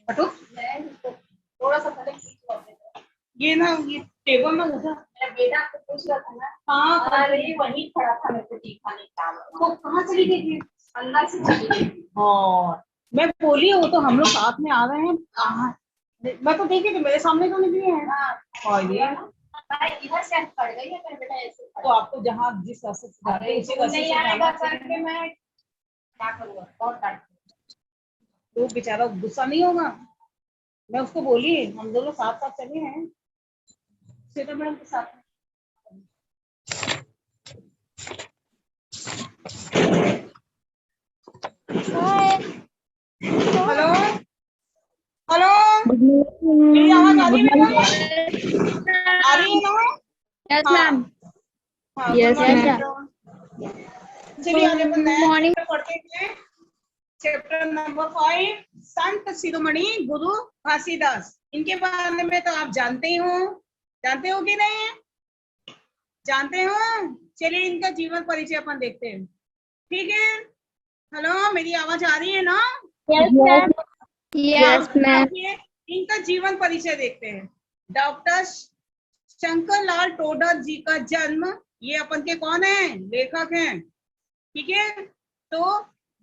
हटो, थोड़ा सा पहले ये ना, ये टेबल में मुझे बेटा आपको पूछ रहा था ना। हाँ, अरे वही खड़ा था मेरे को टीका निकाल, वो कहाँ चली गई थी? अंदर से चली गई। और मैं बोली वो तो हम लोग साथ में आ रहे हैं। मैं तो देखी थी, मेरे सामने तो निकली है। और ये इधर से पड़ गई है मेरे बेटा ऐसे। तो आपको जहाँ जिस रास्ते से जाते हैं उसी रास्ते से जाना करके मैं क्या करूँगा? बहुत डांट। तो बेचारा गुस्सा नहीं होगा? मैं उसको बोली हम दोनों साथ साथ चले हैं सीता मैडम के साथ। हेलो हेलो, मेरी आवाज आ रही है बेटा? आ रही है ना? Yes ma'am. हाँ, यस मैम। चलिए आज अपन नया चैप्टर पढ़ते हैं। चैप्टर नंबर 5, संत शिरोमणि गुरु घासीदास। इनके बारे में तो आप जानते ही हो, जानते हो कि नहीं? जानते हो? चलिए इनका जीवन परिचय अपन देखते हैं, ठीक है? हेलो, मेरी आवाज आ रही है ना? Yes ma'am. Yes ma'am. इनका जीवन परिचय देखते हैं। डॉक्टर शंकर लाल टोडर जी का जन्म, ये अपन के कौन है? लेखक हैं, ठीक है? तो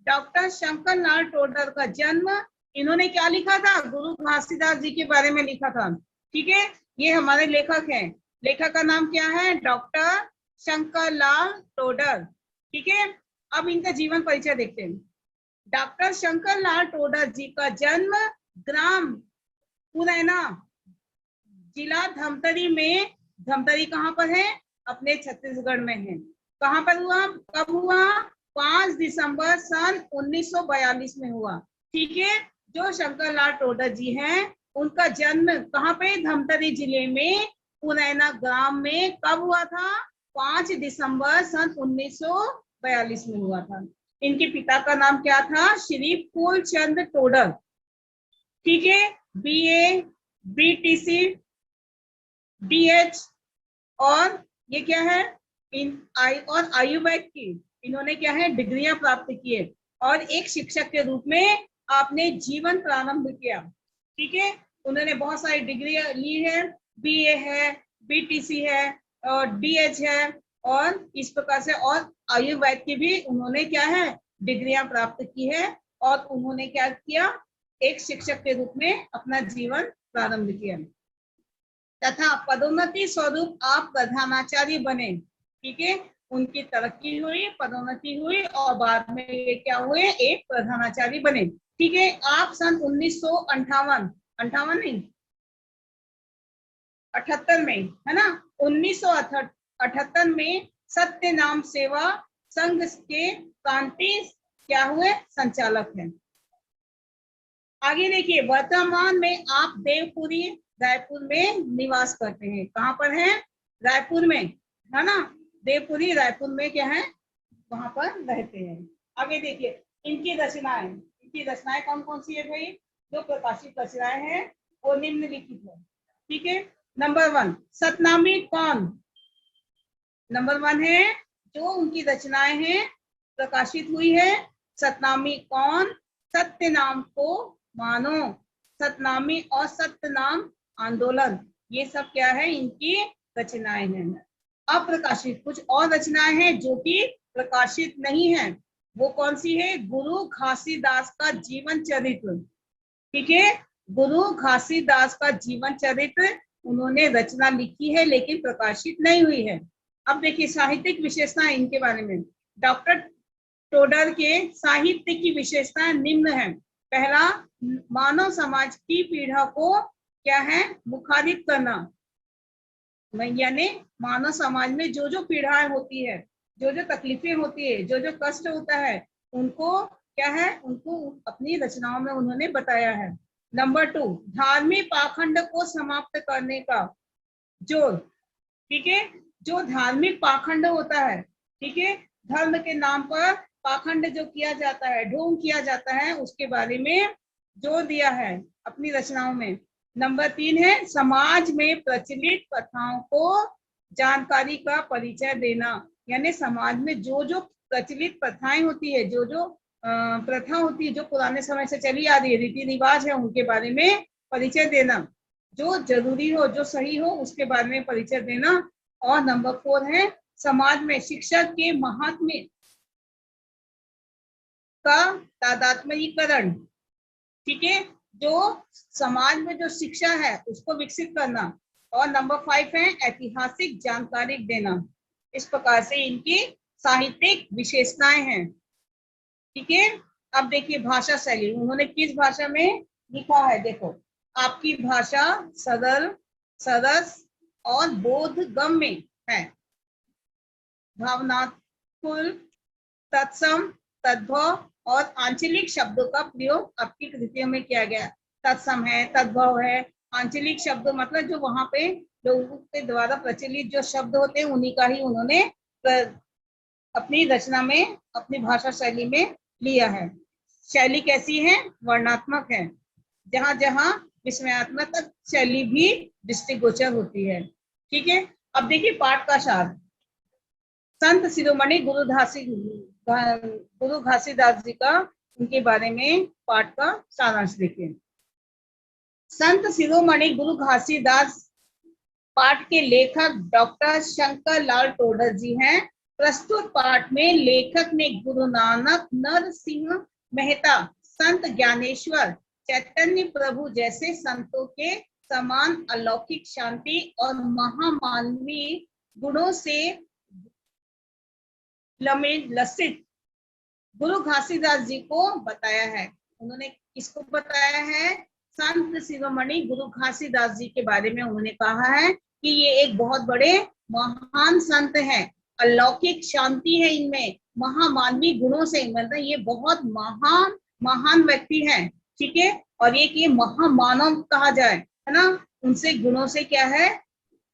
डॉक्टर शंकर लाल टोडर का जन्म, इन्होंने क्या लिखा था? गुरु घासीदास जी के बारे में लिखा था, ठीक है? ये हमारे लेखक हैं। लेखक का नाम क्या है? डॉक्टर शंकर लाल टोडर, ठीक है? अब इनका जीवन परिचय देखते हैं। डॉक्टर शंकर लाल टोडर जी का जन्म ग्राम पुरैना, जिला धमतरी में। धमतरी कहाँ पर है? अपने छत्तीसगढ़ में है। कहाँ पर हुआ? कब हुआ? 5 दिसंबर सन 1942 में हुआ, ठीक है? जो शंकर लाल टोडर जी हैं, उनका जन्म कहाँ पे? धमतरी जिले में पुरैना ग्राम में। कब हुआ था? 5 दिसंबर सन 1942 में हुआ था। इनके पिता का नाम क्या था? श्री फूलचंद टोडर, ठीक है? BA, BTC, DH और ये क्या है? और आयुर्वेद की इन्होंने क्या है? डिग्रियां प्राप्त की है। और एक शिक्षक के रूप में आपने जीवन प्रारंभ किया, ठीक है? उन्होंने बहुत सारी डिग्रियां ली है। BA है, BTC है और DH है, और इस प्रकार से और आयुर्वेद की भी उन्होंने क्या है? डिग्रियां प्राप्त की है। और उन्होंने क्या किया? एक शिक्षक के रूप में अपना जीवन प्रारंभ किया तथा पदोन्नति स्वरूप आप प्रधानाचार्य बने, ठीक है? उनकी तरक्की हुई, पदोन्नति हुई और बाद में ये क्या हुए? एक प्रधानाचार्य बने, ठीक है? आप सन 1958 नहीं 78 में, है ना? 1978 में सत्य नाम सेवा संघ के कांटी क्या हुए? संचालक हैं। आगे देखिए, वर्तमान में आप देवपुरी रायपुर में निवास करते हैं। कहाँ पर है? रायपुर में, है ना? देवपुरी रायपुर में क्या है? वहां पर रहते हैं। आगे देखिए इनकी रचनाएं। इनकी रचनाएं कौन कौन सी है भाई? जो प्रकाशित रचनाएं हैं वो निम्नलिखित है, ठीक है? नंबर 1, सतनामी कौन? नंबर 1 है जो उनकी रचनाएं हैं प्रकाशित हुई है, सतनामी कौन? सत्य नाम को मानो, सतनामी और सत्य नाम आंदोलन, ये सब क्या है? इनकी रचनाएं हैं। अप्रकाशित कुछ और रचनाएं हैं जो कि प्रकाशित नहीं है। वो कौन सी है? गुरु घासीदास का जीवन चरित्र, ठीक है? गुरु घासीदास का जीवन चरित्र उन्होंने रचना लिखी है लेकिन प्रकाशित नहीं हुई है। अब देखिए साहित्यिक विशेषता इनके बारे में। डॉक्टर टोडर के साहित्य की विशेषताएं निम्न है। पहला, मानव समाज की पीड़ा को क्या है? मुखारित करना, यानी मानव समाज में जो जो पीड़ाएं होती है, जो जो तकलीफें होती है, जो जो कष्ट होता है, उनको क्या है? उनको अपनी रचनाओं में उन्होंने बताया है। नंबर 2, धार्मिक पाखंड को समाप्त करने का जोर, ठीक है? जो धार्मिक पाखंड होता है, ठीक है, धर्म के नाम पर पाखंड जो किया जाता है, ढोंग किया जाता है, उसके बारे में जोर दिया है अपनी रचनाओं में। नंबर 3 है समाज में प्रचलित प्रथाओं को जानकारी का परिचय देना, यानी समाज में जो जो प्रचलित प्रथाएं होती है, जो जो प्रथा होती है जो पुराने समय से चली आ रही है, रीति रिवाज है, उनके बारे में परिचय देना, जो जरूरी हो, जो सही हो, उसके बारे में परिचय देना। और नंबर 4 है समाज में शिक्षा के महात्म्य का तादात्म्यीकरण। ठीक है, जो समाज में जो शिक्षा है उसको विकसित करना। और नंबर 5 है ऐतिहासिक जानकारी देना। इस प्रकार से इनकी साहित्यिक विशेषताएं हैं। ठीक है, अब देखिए भाषा शैली, उन्होंने किस भाषा में लिखा है। देखो, आपकी भाषा सरल, सरस और बोधगम्य है, भावनात्मक, तत्सम, तद्भव और आंचलिक शब्दों का प्रयोग आपकी कृतियों में किया गया। तत्सम है, तद्भव है, आंचलिक शब्द मतलब जो वहां पे लोगों के द्वारा प्रचलित जो शब्द होते हैं उन्हीं का ही उन्होंने अपनी रचना में, अपनी भाषा शैली में लिया है। शैली कैसी है? वर्णात्मक है, जहां जहां विस्मयात्मक शैली भी दृष्टिगोचर होती है। ठीक है, अब देखिए पाठ का सार। संत शिरोमणि गुरु घासीदास जी का, उनके बारे में पाठ का सारांश देखिए। संत शिरोमणि गुरु घासीदास पाठ के लेखक डॉक्टर शंकर लाल टोडर जी हैं। प्रस्तुत पाठ में लेखक ने गुरु नानक, नरसिंह मेहता, संत ज्ञानेश्वर, चैतन्य प्रभु जैसे संतों के समान अलौकिक शांति और महामानवीय गुणों से लसित गुरु घासीदास जी को बताया है। उन्होंने किसको बताया है? संत शिरोमणि गुरु घासीदास जी के बारे में उन्होंने कहा है कि ये एक बहुत बड़े महान संत हैं, अलौकिक शांति है इनमें, महामानवीय गुणों से, मतलब ये बहुत महान व्यक्ति हैं। ठीक है, और ये महामानव कहा जाए, है ना, उनसे गुणों से क्या है,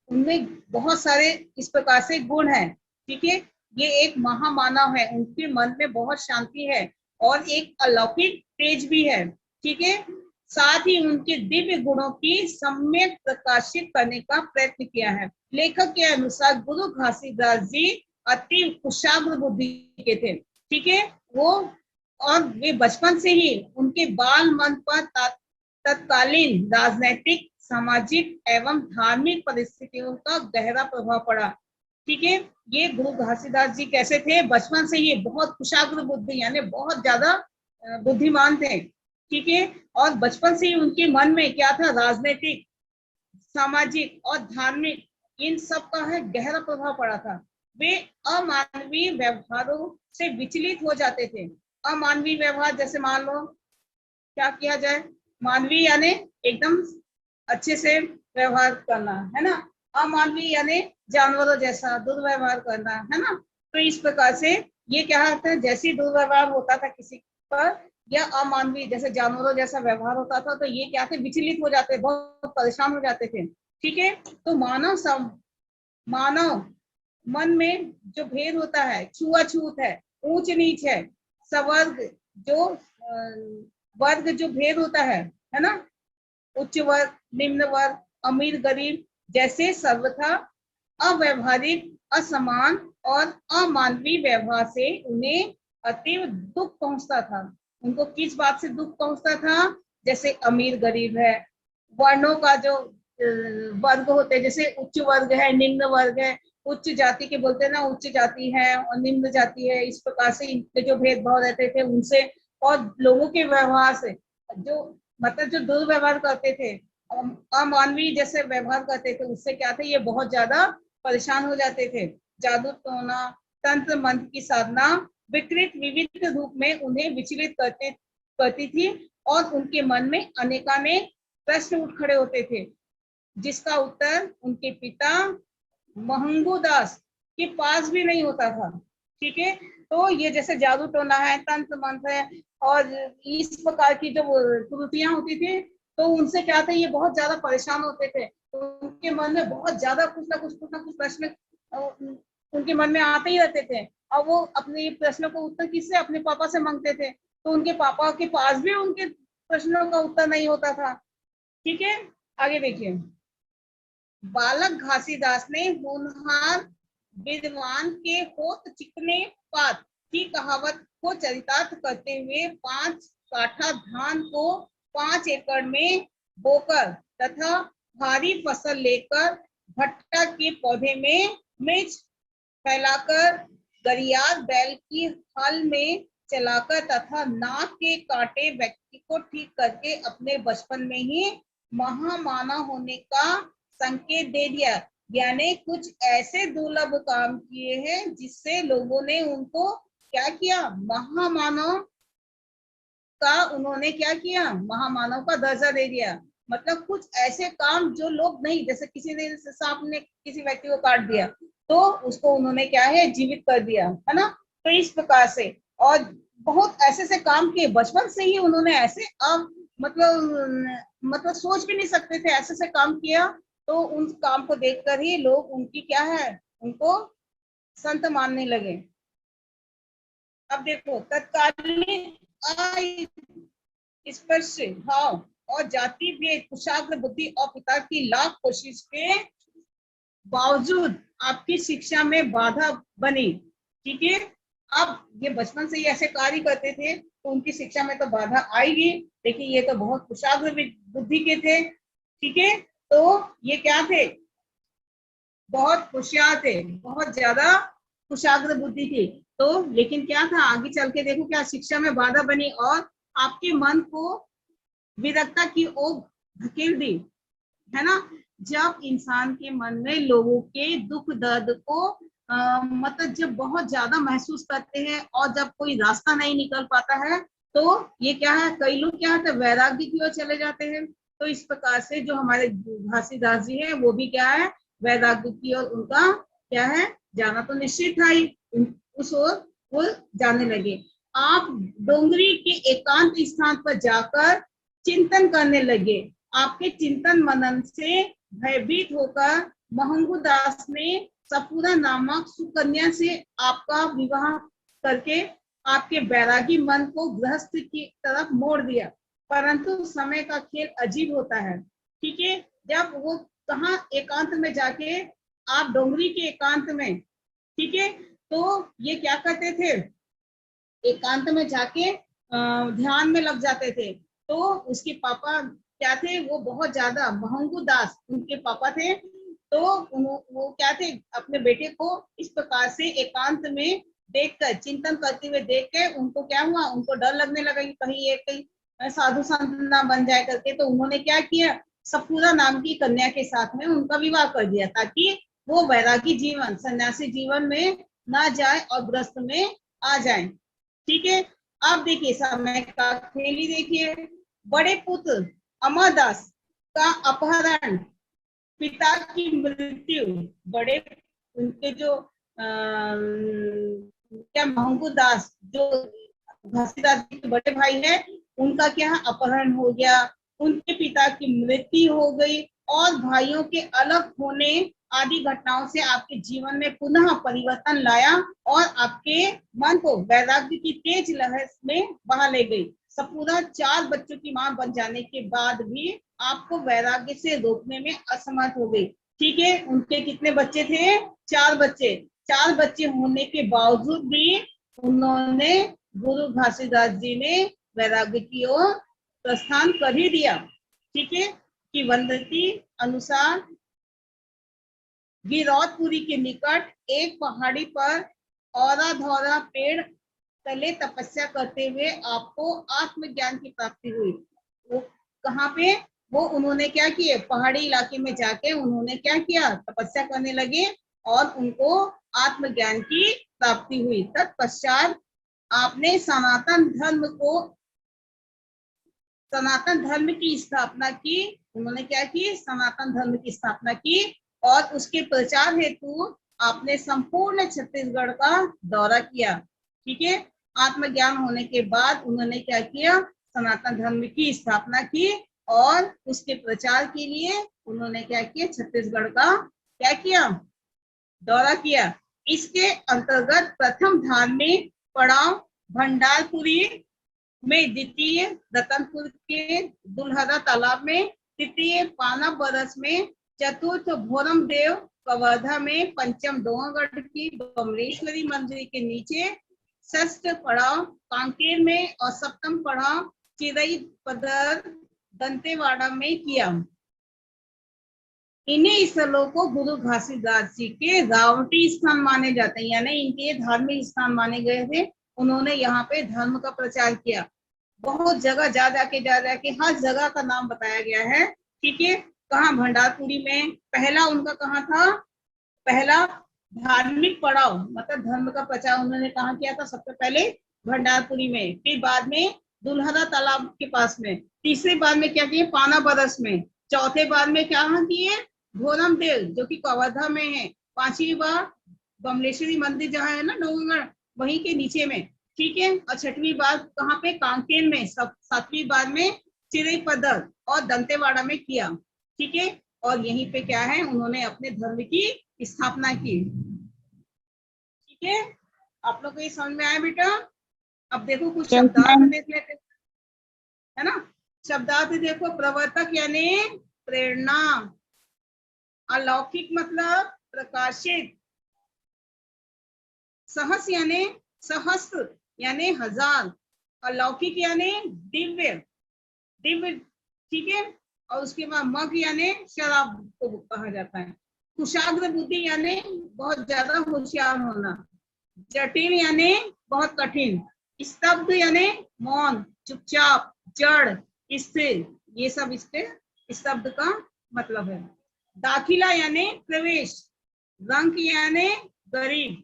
उनमें बहुत सारे इस प्रकार से गुण है। ठीक है, ये एक महामानव है, उनके मन में बहुत शांति है और एक अलौकिक तेज भी है। ठीक है, साथ ही उनके दिव्य गुणों की सम्यक प्रकाशित करने का प्रयत्न किया है। लेखक के अनुसार गुरु घासीदास जी अति कुशाग्र बुद्धि के थे। ठीक है, वो और वे बचपन से ही उनके बाल मन पर तत्कालीन राजनैतिक, सामाजिक एवं धार्मिक परिस्थितियों का गहरा प्रभाव पड़ा। ठीक है, ये गुरु घासीदास जी कैसे थे? बचपन से ही बहुत कुशाग्र बुद्धि, यानी बहुत ज्यादा बुद्धिमान थे। ठीक है, और बचपन से ही उनके मन में क्या था? राजनीतिक, सामाजिक और धार्मिक, इन सब का है गहरा प्रभाव पड़ा था। वे अमानवीय व्यवहारों से विचलित हो जाते थे। अमानवीय व्यवहार जैसे मान लो क्या किया जाए, मानवीय यानी एकदम अच्छे से व्यवहार करना, है ना, अमानवीय यानी जानवरों जैसा दुर्व्यवहार करना, है ना। तो इस प्रकार से ये क्या होता है, जैसे दुर्व्यवहार होता था किसी पर या अमानवीय जैसे जानवरों जैसा व्यवहार होता था, तो ये क्या थे, विचलित हो जाते, बहुत परेशान हो जाते थे। ठीक है, तो मानव मन में जो भेद होता है, छुआछूत है, ऊंच नीच है, सवर्ग जो वर्ग जो भेद होता है ना, उच्च वर्ग, निम्न वर्ग, अमीर गरीब जैसे सर्वथा अव्यवहारिक, असमान और अमानवीय व्यवहार से उन्हें अतीव दुख पहुंचता था। उनको किस बात से दुख पहुंचता था? जैसे अमीर गरीब है, वर्णों का जो वर्ग होते हैं, जैसे उच्च वर्ग है, निम्न वर्ग है, उच्च जाति के बोलते हैं ना, उच्च जाति है और निम्न जाति है, इस प्रकार से इनके जो भेदभाव रहते थे उनसे, और लोगों के व्यवहार से, जो मतलब जो दुर्व्यवहार करते थे, अमानवीय जैसे व्यवहार करते थे, उससे क्या थे, ये बहुत ज्यादा परेशान हो जाते थे। जादू टोना, तंत्र मंत्र की साधना विकृत विविध रूप में उन्हें विचलित करती थी और उनके मन में अनेकानेक प्रश्न उठ खड़े होते थे, जिसका उत्तर उनके पिता महंगू दास के पास भी नहीं होता था। ठीक है, तो ये जैसे जादू टोना है, तंत्र मंत्र है और इस प्रकार की जो कुरीतियां होती थी, तो उनसे क्या था, ये बहुत ज्यादा परेशान होते थे। तो उनके मन में बहुत ज्यादा कुछ ना कुछ प्रश्न उनके मन में आते ही रहते थे, और वो अपने प्रश्नों का उत्तर किससे? अपने पापा से मांगते थे। तो उनके पापा के पास भी उनके प्रश्नों का उत्तर नहीं होता था। ठीक है, आगे देखिए। बालक घासीदास ने होनहार विद्वान के होत चिकने पात की कहावत को चरितार्थ करते हुए 5 काठा धान को 5 एकड़ में बोकर तथा भारी फसल लेकर भट्टा के पौधे में मिर्च फैलाकर गरियार बैल की हल में चलाकर तथा नाक के कांटे व्यक्ति को ठीक करके अपने बचपन में ही महामानव होने का संकेत दे दिया। यानी कुछ ऐसे दुर्लभ काम किए हैं जिससे लोगों ने उनको क्या किया, महामानव का उन्होंने क्या किया, महामानव का दर्जा दे दिया। मतलब कुछ ऐसे काम जो लोग नहीं, जैसे किसी ने सांप ने किसी व्यक्ति को काट दिया तो उसको उन्होंने क्या है, जीवित कर दिया, है ना। तो इस प्रकार से और बहुत ऐसे से काम किए बचपन से ही उन्होंने ऐसे मतलब सोच भी नहीं सकते थे, ऐसे से काम किया। तो उन काम को देखकर ही लोग उनकी क्या है, उनको संत मानने लगे। अब देखो, तत्कालीन स्पर्श भाव और जाति भेद, कुशाग्र बुद्धि और पिता की लाख कोशिश के बावजूद आपकी शिक्षा में बाधा बनी। ठीक है, अब ये बचपन से ही ऐसे कार्य करते थे तो उनकी शिक्षा में तो बाधा आएगी। लेकिन ये तो बहुत कुशाग्र बुद्धि के थे। ठीक है, तो ये क्या थे, बहुत होशियार थे, बहुत ज्यादा कुशाग्र बुद्धि थी। तो लेकिन क्या था, आगे चल के देखो क्या शिक्षा में बाधा बनी और आपके मन को विरक्ता की ओर धकेल दी, है ना। जब इंसान के मन में लोगों के दुख दर्द को मतलब जब बहुत ज्यादा महसूस करते हैं और जब कोई रास्ता नहीं निकल पाता है तो ये क्या है, कई लोग क्या है, वैराग्य की ओर चले जाते हैं। तो इस प्रकार से जो हमारे घासीदास जी है वो भी क्या है, वैराग्य की ओर उनका क्या है, जाना तो निश्चित था ही, उस ओर वो जाने लगे। आप डोंगरी के एकांत स्थान पर जाकर चिंतन करने लगे। आपके चिंतन मनन से भयभीत होकर महंगू दास ने सपूरा नामक सुकन्या से आपका विवाह करके आपके बैरागी मन को गृहस्थ की तरफ मोड़ दिया। परंतु समय का खेल अजीब होता है। ठीक है, जब वो कहाँ एकांत में जाके, आप डोंगरी के एकांत में, ठीक है, तो ये क्या करते थे, एकांत में जाके ध्यान में लग जाते थे। तो उसके पापा क्या थे, वो बहुत ज्यादा महंगू दास उनके पापा थे। तो वो क्या थे, अपने बेटे को इस प्रकार से एकांत में देखकर, चिंतन करते हुए देख के उनको क्या हुआ, उनको डर लगने लगा कि कहीं ये कहीं साधु संत ना बन जाए करके। तो उन्होंने क्या किया, सपूरा नाम की कन्या के साथ में उनका विवाह कर दिया ताकि वो वैरागी जीवन, सन्यासी जीवन में ना जाए और ग्रस्त में आ जाए। ठीक है, अब देखिए समय का खेल ही देखिए। बड़े पुत्र अमरदास का अपहरण, पिता की मृत्यु, बड़े उनके जो क्या महंगू दास जो घासीदास जी के बड़े भाई है, उनका क्या अपहरण हो गया, उनके पिता की मृत्यु हो गई और भाइयों के अलग होने आदि घटनाओं से आपके जीवन में पुनः परिवर्तन लाया और आपके मन को वैराग्य की तेज लहर में बहा ले गई। सपूरा 4 बच्चों की मां बन जाने के बाद भी आपको वैराग्य से रोकने में असमर्थ हो गई। ठीक है, उनके कितने बच्चे थे, 4 बच्चे। 4 बच्चे होने के बावजूद भी उन्होंने, गुरु घासीदास जी ने वैराग्य की ओर प्रस्थान कर ही दिया। ठीक है, कि वंदती अनुसार गिरौदपुरी के निकट एक पहाड़ी पर औरा धौरा पेड़ तले तपस्या करते हुए आपको आत्मज्ञान की प्राप्ति हुई। वो कहाँ पे, वो उन्होंने क्या किए, पहाड़ी इलाके में जाके उन्होंने क्या किया, तपस्या करने लगे और उनको आत्मज्ञान की प्राप्ति हुई। तत्पश्चात आपने सनातन धर्म की स्थापना की। उन्होंने क्या की, सनातन धर्म की स्थापना की और उसके प्रचार हेतु आपने संपूर्ण छत्तीसगढ़ का दौरा किया। ठीक है, आत्मज्ञान होने के बाद उन्होंने क्या किया, सनातन धर्म की स्थापना की और उसके प्रचार के लिए उन्होंने क्या किया, छत्तीसगढ़ का क्या किया, दौरा किया। इसके अंतर्गत प्रथम धार्मिक पड़ाव भंडारपुरी में, द्वितीय रतनपुर के दुल्हरा तालाब में, तृतीय पाना बरस में, चतुर्थ भोरम देव कवर्धा में, पंचम डोंगरगढ़ की बमलेश्वरी मंदिर के नीचे, षष्ठ पढ़ा कांकेर में और सप्तम पढ़ा चिरई पदर दंतेवाड़ा में किया। इन्हीं स्थलों को गुरु घासीदास जी के रावटी स्थान माने जाते हैं, यानी इनके धार्मिक स्थान माने गए थे। उन्होंने यहाँ पे धर्म का प्रचार किया। बहुत जगह जा जाके हर जगह का नाम बताया गया है। ठीक है, कहाँ? भंडारपुरी में। पहला उनका कहाँ था? पहला धार्मिक पड़ाव मतलब धर्म का प्रचार उन्होंने कहाँ किया था? सबसे पहले भंडारपुरी में, फिर बाद में दुल्हरा तालाब के पास में, तीसरे बार में क्या किए? पाना बरस में, चौथे बार में क्या किए? घोरम देव जो कि कवर्धा में है, पांचवी बार बमलेश्वरी मंदिर जहाँ है ना नवगढ़, वहीं के नीचे में। ठीक है, और छठवीं बार कहाँ पे? कांकेर में। सातवीं बार में चिरई पदर और दंतेवाड़ा में किया। ठीक है, और यहीं पे क्या है? उन्होंने अपने धर्म की स्थापना की। ठीक है, आप लोग को ये समझ में आया बेटा? अब देखो कुछ शब्दार्थ देख लेते है ना। शब्दार्थ देखो, प्रवर्तक यानी प्रेरणा, अलौकिक मतलब प्रकाशित, सहस यानी सहस्त्र यानी हजार, अलौकिक यानी दिव्य दिव्य। ठीक है, और उसके बाद मग यानी शराब को कहा जाता है। कुशाग्र बुद्धि यानी बहुत ज्यादा होशियार होना। जटिल यानी बहुत कठिन। स्तब्ध यानी मौन, चुपचाप, जड़, स्थिर। ये सब इसके स्तब्ध का मतलब है। दाखिला यानी प्रवेश, रंक यानी गरीब,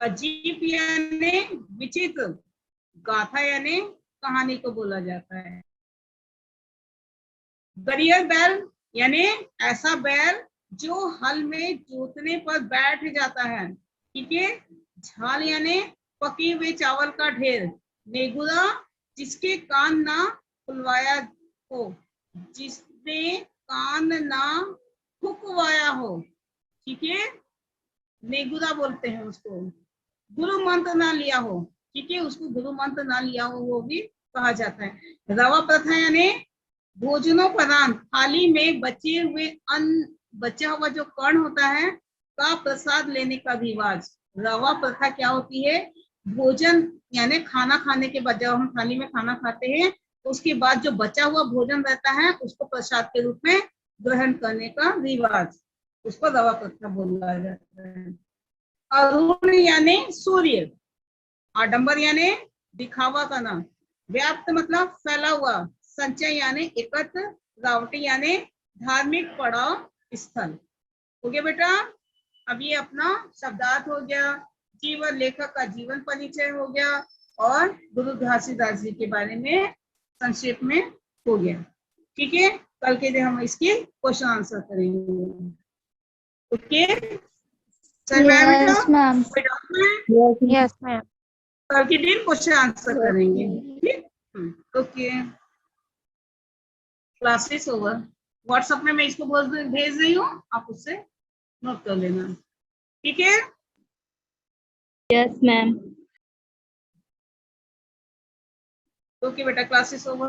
अजीब यानी विचित्र, गाथा यानी कहानी को बोला जाता है। बरियर बैल यानी ऐसा बैल जो हल में जोतने पर बैठ जाता है। ठीक है, झाल यानी पके हुए चावल का ढेर। नेगुरा जिसके कान ना खुलवाया हो, जिसने कान ना फुकवाया हो। ठीक है, नेगुरा बोलते हैं उसको। गुरु मंत्र ना लिया हो, ठीक है, उसको गुरु मंत्र ना लिया हो वो भी कहा जाता है। रवा प्रथा यानी भोजनोपरांत थाली में बचे हुए अन्न, बचा हुआ जो कर्ण होता है का प्रसाद लेने का रिवाज। रवा प्रथा क्या होती है? भोजन यानी खाना खाने के बाद जब हम थाली में खाना खाते हैं तो उसके बाद जो बचा हुआ भोजन रहता है उसको प्रसाद के रूप में ग्रहण करने का रिवाज, उसको रवा प्रथा बोला जाता है। अरुण यानी सूर्य, आडंबर यानी दिखावा करना, व्याप्त मतलब फैला हुआ, संचय यानी एकत्र, रावटी यानी धार्मिक पड़ाव स्थल। हो गया बेटा? अब ये अपना शब्दार्थ हो गया, जीवन लेखक का जीवन परिचय हो गया, और गुरु घासीदास जी के बारे में संक्षेप में हो गया। ठीक है, कल के दिन हम इसके क्वेश्चन आंसर करेंगे। Okay, Yes, ma'am. Yes, ma'am. कल के दिन क्वेश्चन आंसर करेंगे। ठीक, ओके, क्लासेस ओवर। व्हाट्सएप में मैं इसको भेज रही हूँ, आप उससे नोट कर लेना। ठीक है, Yes, ma'am. ओके बेटा, क्लासेस ओवर।